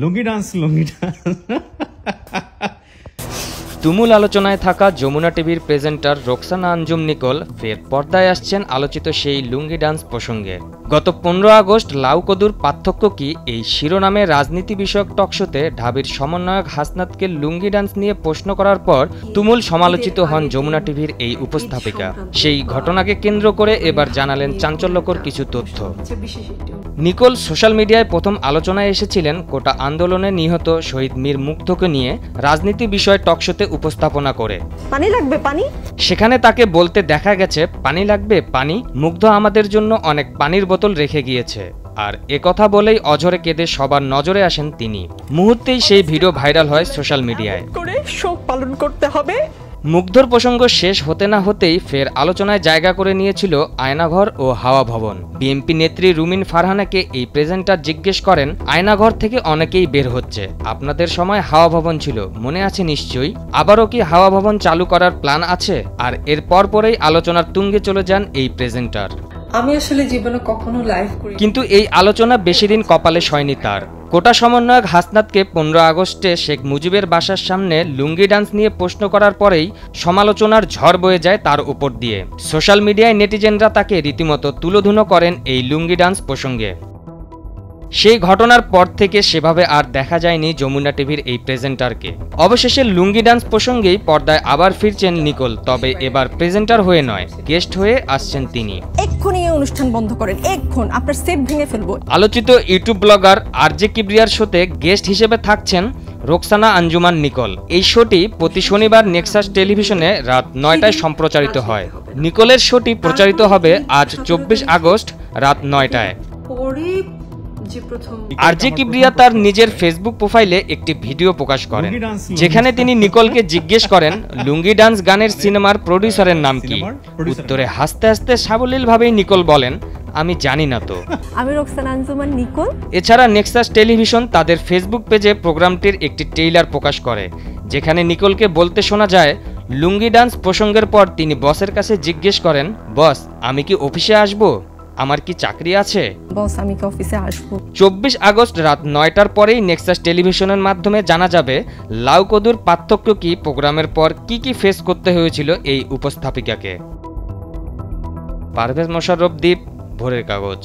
লুঙ্গি dance তুমুল আলোচনায় থাকা যমুনা টিভির প্রেজেন্টার রোকসানা আঞ্জুম নিকোল ফের পর্দায় আসছেন আলোচিত সেই লুঙ্গি ডান্স প্রসঙ্গে। গত 15 আগস্ট লাউ কদুর পার্থক্য কি এই শিরোনামে রাজনীতি বিষয়ক টকশোতে ঢাবির সমন্বয়ক হাসনাতকে লুঙ্গি ডান্স নিয়ে প্রশ্ন করার পর তুমুল সমালোচিত হন যমুনা টিভির এই উপস্থাপিকা। সেই ঘটনাকে কেন্দ্র করে এবার জানালেন চাঞ্চল্যকর কিছু তথ্য। নিকোল সোশ্যাল মিডিয়ায় প্রথম আলোচনায় এসেছিলেন কোটা আন্দোলনে নিহত শহীদ মীর মুগ্ধকে নিয়ে রাজনীতি বিষয় টকশোতে উপস্থাপনা করে। পানি লাগবে পানি, সেখানে তাকে বলতে দেখা গেছে পানি লাগবে পানি, মুগ্ধ আমাদের জন্য অনেক পানির বোতল রেখে গিয়েছে। আর একথা বলেই অঝরে কেঁদে সবার নজরে আসেন তিনি। মুহূর্তেই সেই ভিডিও ভাইরাল হয় সোশ্যাল মিডিয়ায়। শোক পালন করতে হবে। মুগ্ধর প্রসঙ্গ শেষ হতে না হতেই ফের আলোচনায় জায়গা করে নিয়েছিল আয়নাঘর ও হাওয়া ভবন। বিএনপি নেত্রী রুমিন ফারহানাকে এই প্রেজেন্টার জিজ্ঞেস করেন, আয়নাঘর থেকে অনেকেই বের হচ্ছে, আপনাদের সময় হাওয়া ভবন ছিল, মনে আছে নিশ্চয়ই, আবারও কি হাওয়া ভবন চালু করার প্ল্যান আছে? আর এর পরপরেই আলোচনার তুঙ্গে চলে যান এই প্রেজেন্টার। আমি আসলে জীবনে কখনো লাইভ করি, কিন্তু এই আলোচনা বেশি দিন কপালে সয়নি তার। কোটা সমন্বয়ক হাসনাতকে 15 আগস্টে শেখ মুজিবের বাসার সামনে লুঙ্গি ডান্স নিয়ে প্রশ্ন করার পরেই সমালোচনার ঝড় বয়ে যায় তার উপর দিয়ে। সোশ্যাল মিডিয়ায় নেটিজেনরা তাকে রীতিমতো তুলোধুনো করেন এই লুঙ্গি ডান্স প্রসঙ্গে। সেই ঘটনার পর থেকে সেভাবে আর দেখা যায়নি যমুনা টিভির এই প্রেজেন্টারকে। অবশেষে লুঙ্গি ডান্স প্রসঙ্গেই পর্দায় আবার ফিরছেন নিকোল, তবে এবার প্রেজেন্টার হয়ে নয়, গেস্ট হয়ে আসছেন তিনি। এক্ষুনি এই অনুষ্ঠান বন্ধ করেন, এক্ষুন আপনার সেট ভেঙে ফেলবো। আলোচিত ইউটিউব ব্লগার আরজে কিবরিয়ার শোতে গেস্ট হিসেবে থাকছেন রোকসানা আঞ্জুমান নিকোল। এই শোটি প্রতি শনিবার নেক্সাস টেলিভিশনে রাত 9টায় সম্প্রচারিত হয়। নিকোলের শোটি প্রচারিত হবে আজ 24 আগস্ট রাত 9টায়। আরজে কিবরিয়া তার নিজের ফেসবুক প্রোফাইলে একটি ভিডিও প্রকাশ করেন, যেখানে তিনি নিকোলকে জিজ্ঞেস করেন লুঙ্গি ডান্স গানের সিনেমার প্রডিউসারের নাম কি। উত্তরে হাসতে হাসতে সাবলীলভাবেই নিকোল বলেন, আমি জানি না তো। আমি রোকসানা আঞ্জুমান নিকোল। এছাড়া নেক্সাস টেলিভিশন তাদের ফেসবুক পেজে প্রোগ্রামটির একটি ট্রেইলার প্রকাশ করে, যেখানে নিকোলকে বলতে শোনা যায় লুঙ্গি ডান্স প্রসঙ্গের পর তিনি বসের কাছে জিজ্ঞেস করেন, বস আমি কি অফিসে আসবো, আমার কি চাকরি আছে? বস আমি কি অফিসে আসবো? 24 আগস্ট রাত 9টার পরেই নেক্সাস টেলিভিশনের মাধ্যমে জানা যাবে লাউ কদুর পার্থক্য কি, প্রোগ্রামের পর কি কি ফেস করতে হয়েছিল এই উপস্থাপিকাকে। পারভেজ মোশাররফ দ্বীপ, ভোরের কাগজ।